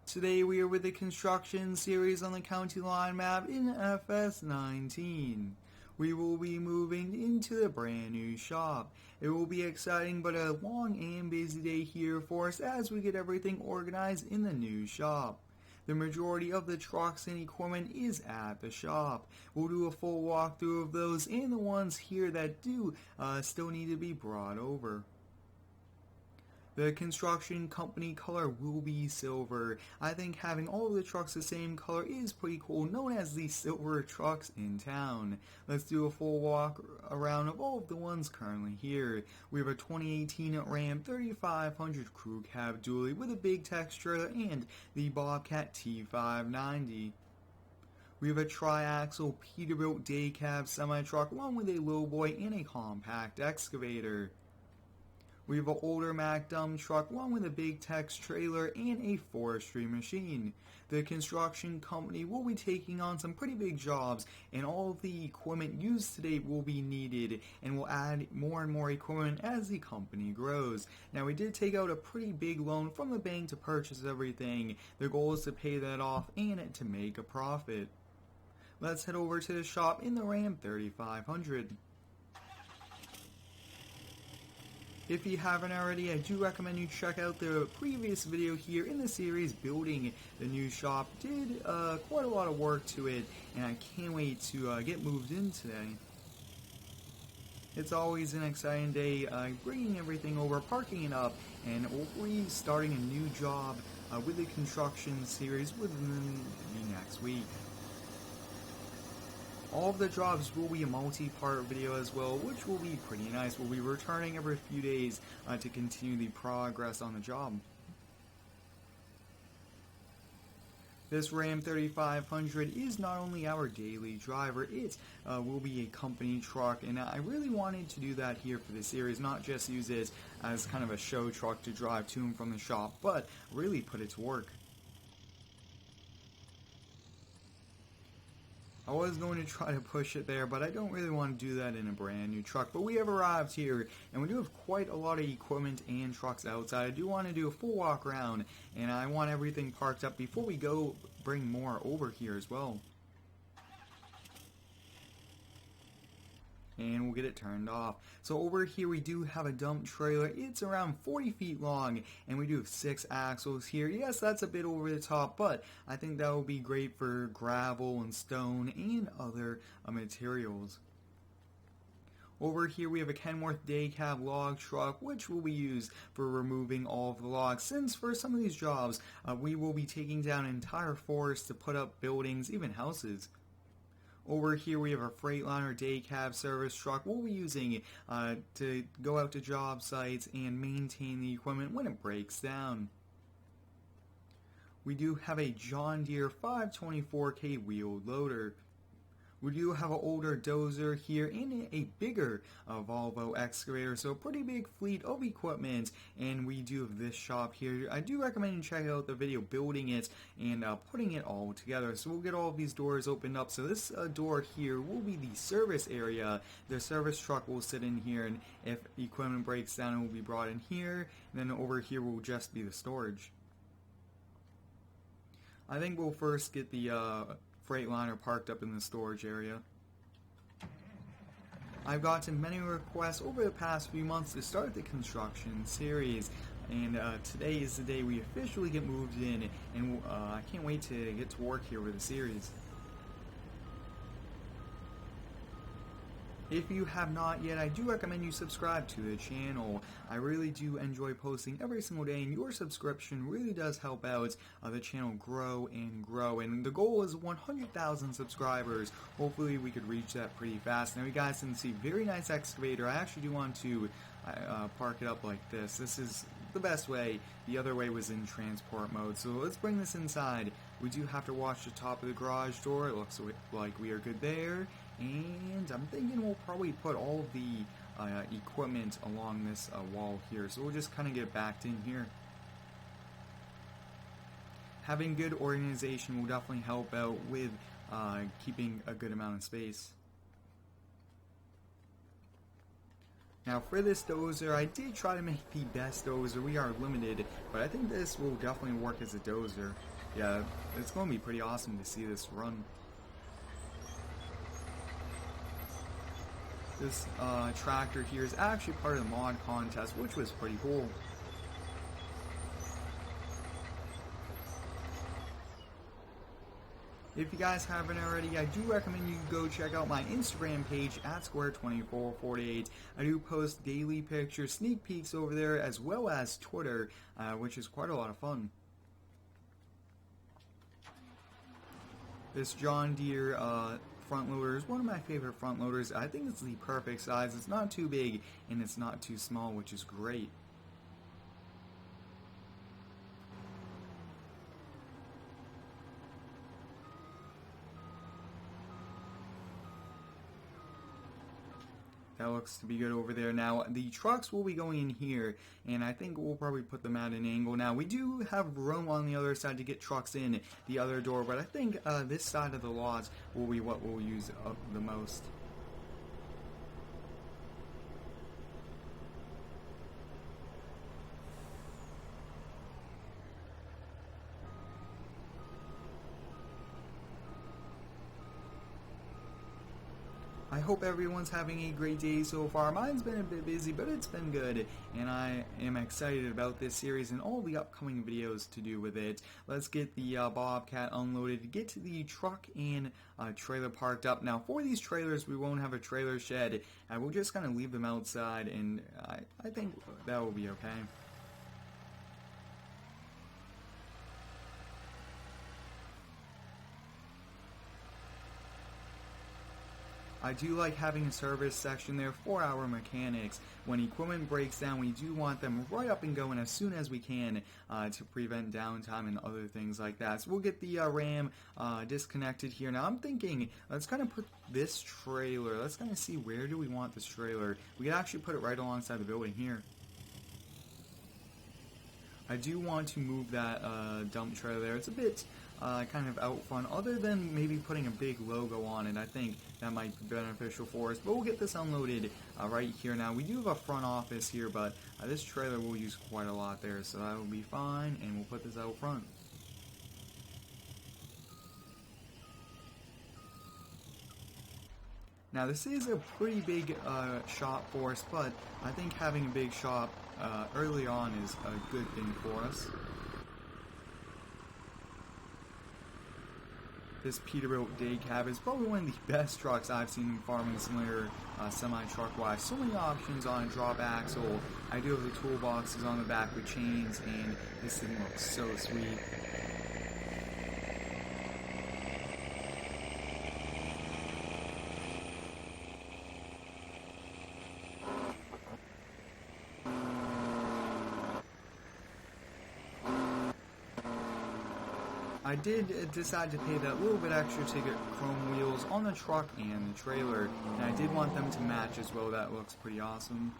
Today we are with the construction series on the county line map in FS19. We will be moving into the brand new shop. It will be exciting but a long and busy day here for us as we get everything organized in the new shop. The majority of the trucks and equipment is at the shop. We'll do a full walkthrough of those and the ones here that do still need to be brought over. The construction company color will be silver. I think having all of the trucks the same color is pretty cool, known as the silver trucks in town. Let's do a full walk around of all of the ones currently here. We have a 2018 Ram 3500 Crew Cab Dually with a big text trailer and the Bobcat T590. We have a tri-axle Peterbilt day cab semi-truck along with a lowboy and a compact excavator. We have an older Mack dump truck along with a big text trailer and a forestry machine. The construction company will be taking on some pretty big jobs, and all of the equipment used today will be needed, and will add more and more equipment as the company grows. Now, we did take out a pretty big loan from the bank to purchase everything. The goal is to pay that off and to make a profit. Let's head over to the shop in the Ram 3500. If you haven't already, I do recommend you check out the previous video here in the series building the new shop. Did quite a lot of work to it, and I can't wait to get moved in today. It's always an exciting day bringing everything over, parking it up, and hopefully starting a new job with the construction series within the next week. All of the jobs will be a multi-part video as well, which will be pretty nice. We'll be returning every few days to continue the progress on the job. This Ram 3500 is not only our daily driver, it will be a company truck, and I really wanted to do that here for the series, not just use it as kind of a show truck to drive to and from the shop, but really put it to work. I was going to try to push it there, but I don't really want to do that in a brand new truck. But we have arrived here, and we do have quite a lot of equipment and trucks outside. I do want to do a full walk around, and I want everything parked up before we go bring more over here as well. And we'll get it turned off. So over here we do have a dump trailer. It's around 40 feet long, and we do have 6 axles here. Yes, that's a bit over the top, but I think that will be great for gravel and stone and other materials. Over here we have a Kenworth day cab log truck, which will be used for removing all of the logs, since for some of these jobs we will be taking down entire forests to put up buildings, even houses. Over here we have a Freightliner day cab service truck we'll be using to go out to job sites and maintain the equipment when it breaks down. We do have a John Deere 524K wheeled loader. We do have an older dozer here and a bigger Volvo excavator, so a pretty big fleet of equipment, and we do have this shop here. I do recommend you check out the video building it and putting it all together. So we'll get all of these doors opened up. So this door here will be the service area. The service truck will sit in here, and if equipment breaks down, it will be brought in here, and then over here will just be the storage. I think we'll first get the Freightliner parked up in the storage area. I've gotten many requests over the past few months to start the construction series, and today is the day we officially get moved in, and I can't wait to get to work here with the series. If you have not yet, I do recommend you subscribe to the channel. I really do enjoy posting every single day, and your subscription really does help out the channel grow and grow. And the goal is 100,000 subscribers. Hopefully we could reach that pretty fast. Now you guys can see, very nice excavator. I actually do want to park it up like this. This is the best way. The other way was in transport mode. So let's bring this inside. We do have to watch the top of the garage door. It looks like we are good there. And I'm thinking we'll probably put all of the equipment along this wall here. So we'll just kind of get backed in here. Having good organization will definitely help out with keeping a good amount of space. Now for this dozer, I did try to make the best dozer. We are limited, but I think this will definitely work as a dozer. yeah, it's going to be pretty awesome to see this run. This tractor here is actually part of the mod contest, which was pretty cool. If you guys haven't already, I do recommend you go check out my Instagram page at Square2448. I do post daily pictures, sneak peeks over there, as well as Twitter, which is quite a lot of fun. This John Deere front loader is one of my favorite front loaders. I think it's the perfect size. It's not too big and it's not too small, which is great. That looks to be good over there. Now, the trucks will be going in here, and I think we'll probably put them at an angle. Now, we do have room on the other side to get trucks in the other door, but I think this side of the lots will be what we'll use up the most. I hope everyone's having a great day so far. Mine's been a bit busy, but it's been good, and I am excited about this series and all the upcoming videos to do with it. Let's get the Bobcat unloaded, get the truck and trailer parked up. Now, for these trailers, we won't have a trailer shed. We'll just kind of leave them outside, and I think that will be okay. I do like having a service section there for our mechanics. When equipment breaks down, we do want them right up and going as soon as we can to prevent downtime and other things like that. So we'll get the Ram disconnected here. Now I'm thinking, let's kind of put this trailer, let's kind of see where do we want this trailer. We could actually put it right alongside the building here. I do want to move that dump trailer there. It's a bit kind of out front, other than maybe putting a big logo on it. I think that might be beneficial for us, but we'll get this unloaded right here. Now, we do have a front office here, but this trailer we'll use quite a lot there, so that will be fine, and we'll put this out front. Now, this is a pretty big shop for us, but I think having a big shop early on is a good thing for us. This Peterbilt day cab is probably one of the best trucks I've seen in Farming Simulator semi-truck wise. So many options on a drop axle. I do have the toolboxes on the back with chains, and this thing looks so sweet. I did decide to pay that little bit extra to get chrome wheels on the truck and the trailer, and I did want them to match as well. That looks pretty awesome.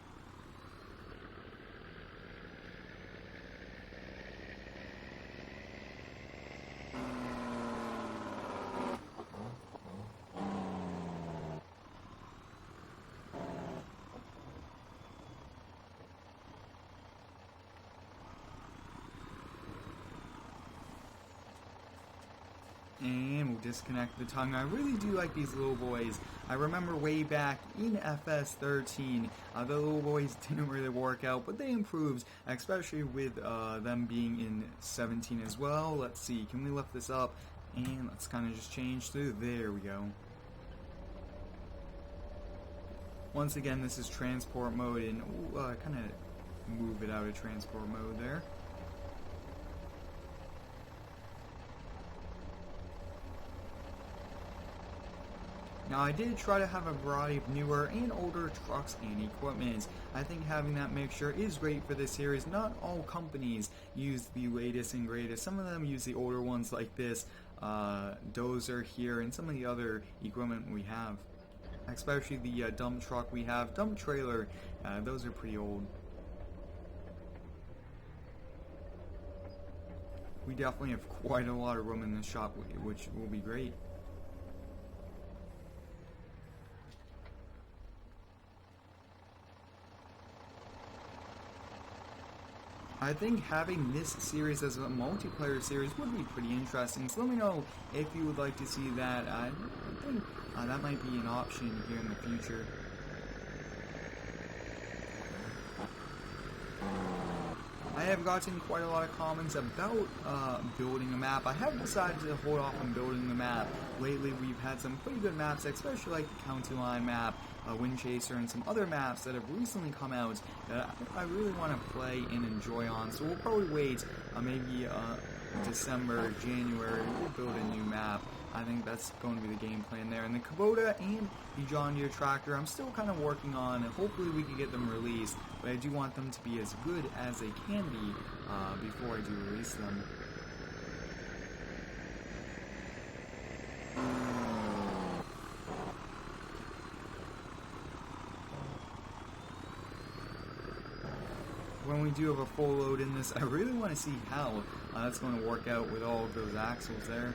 And we'll disconnect the tongue. I really do like these little boys. I remember way back in FS13, the little boys didn't really work out, but they improved, especially with them being in 17 as well. Let's see, can we lift this up? And let's kind of just change through. There we go. Once again, this is transport mode, and kind of move it out of transport mode there. Now, I did try to have a variety of newer and older trucks and equipment. I think having that mixture is great for this series. Not all companies use the latest and greatest. Some of them use the older ones like this dozer here and some of the other equipment we have. Especially the dump truck we have, dump trailer, those are pretty old. We definitely have quite a lot of room in this shop, which will be great. I I think having this series as a multiplayer series would be pretty interesting, so let me know if you would like to see that. I think that might be an option here in the future. I have gotten quite a lot of comments about building a map. I have decided to hold off on building the map. Lately we've had some pretty good maps, especially like the County Line map, Wind Chaser, and some other maps that have recently come out that I really want to play and enjoy on. So we'll probably wait maybe December, January, we'll build a new map. I think that's going to be the game plan there. And the Kubota and the John Deere tractor, I'm still kind of working on, and hopefully we can get them released, but I do want them to be as good as they can be before I do release them. When we do have a full load in this, I really want to see how that's going to work out with all of those axles there.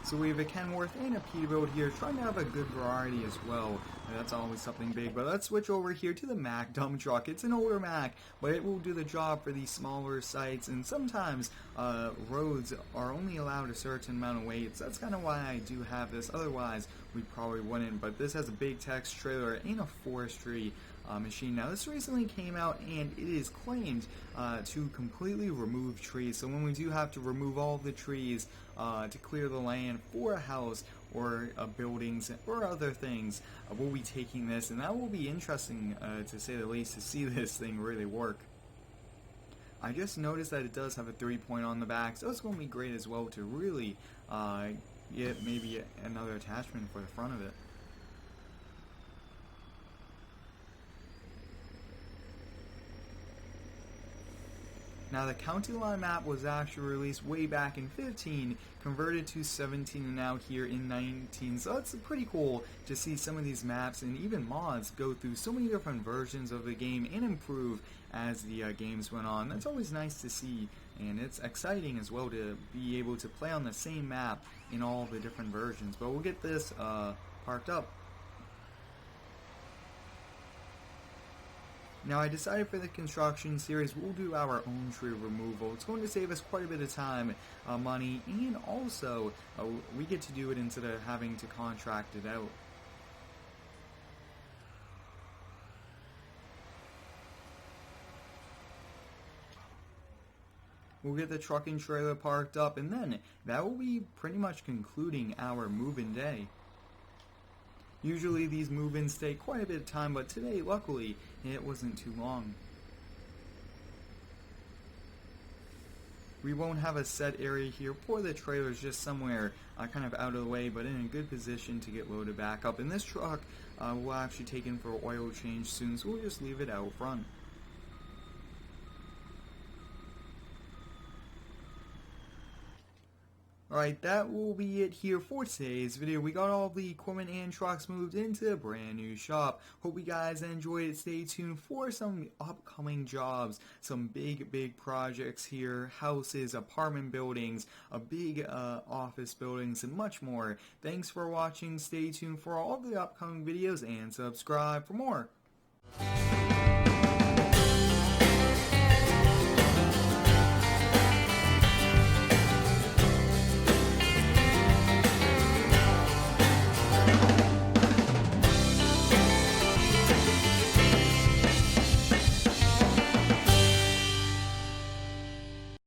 So we have a Kenworth and a Peterbilt here, trying to have a good variety as well. That's always something big. But let's switch over here to the Mack dump truck. It's an older Mack, but it will do the job for these smaller sites. And sometimes roads are only allowed a certain amount of weight. So that's kind of why I do have this. Otherwise, we probably wouldn't. But this has a big text trailer and a forestry machine. Now this recently came out and it is claimed to completely remove trees. So when we do have to remove all the trees to clear the land for a house or buildings or other things, we'll be taking this, and that will be interesting to say the least, to see this thing really work. I just noticed that it does have a 3-point on the back, so it's going to be great as well to really get maybe another attachment for the front of it. Now the County Line map was actually released way back in 15, converted to 17, and now here in 19. So it's pretty cool to see some of these maps and even mods go through so many different versions of the game and improve as the games went on. That's always nice to see, and it's exciting as well to be able to play on the same map in all the different versions. But we'll get this parked up. Now I decided for the construction series we'll do our own tree removal. It's going to save us quite a bit of time, money, and also we get to do it instead of having to contract it out. We'll get the truck and trailer parked up, and then that will be pretty much concluding our move-in day. Usually these move-ins take quite a bit of time, but today, luckily, it wasn't too long. We won't have a set area here for the trailers, just somewhere kind of out of the way, but in a good position to get loaded back up. And this truck will actually take in for oil change soon, so we'll just leave it out front. Alright, that will be it here for today's video. We got all the equipment and trucks moved into the brand new shop. Hope you guys enjoyed it. Stay tuned for some upcoming jobs, some big projects here, houses, apartment buildings, big office buildings, and much more. Thanks for watching. Stay tuned for all the upcoming videos and subscribe for more.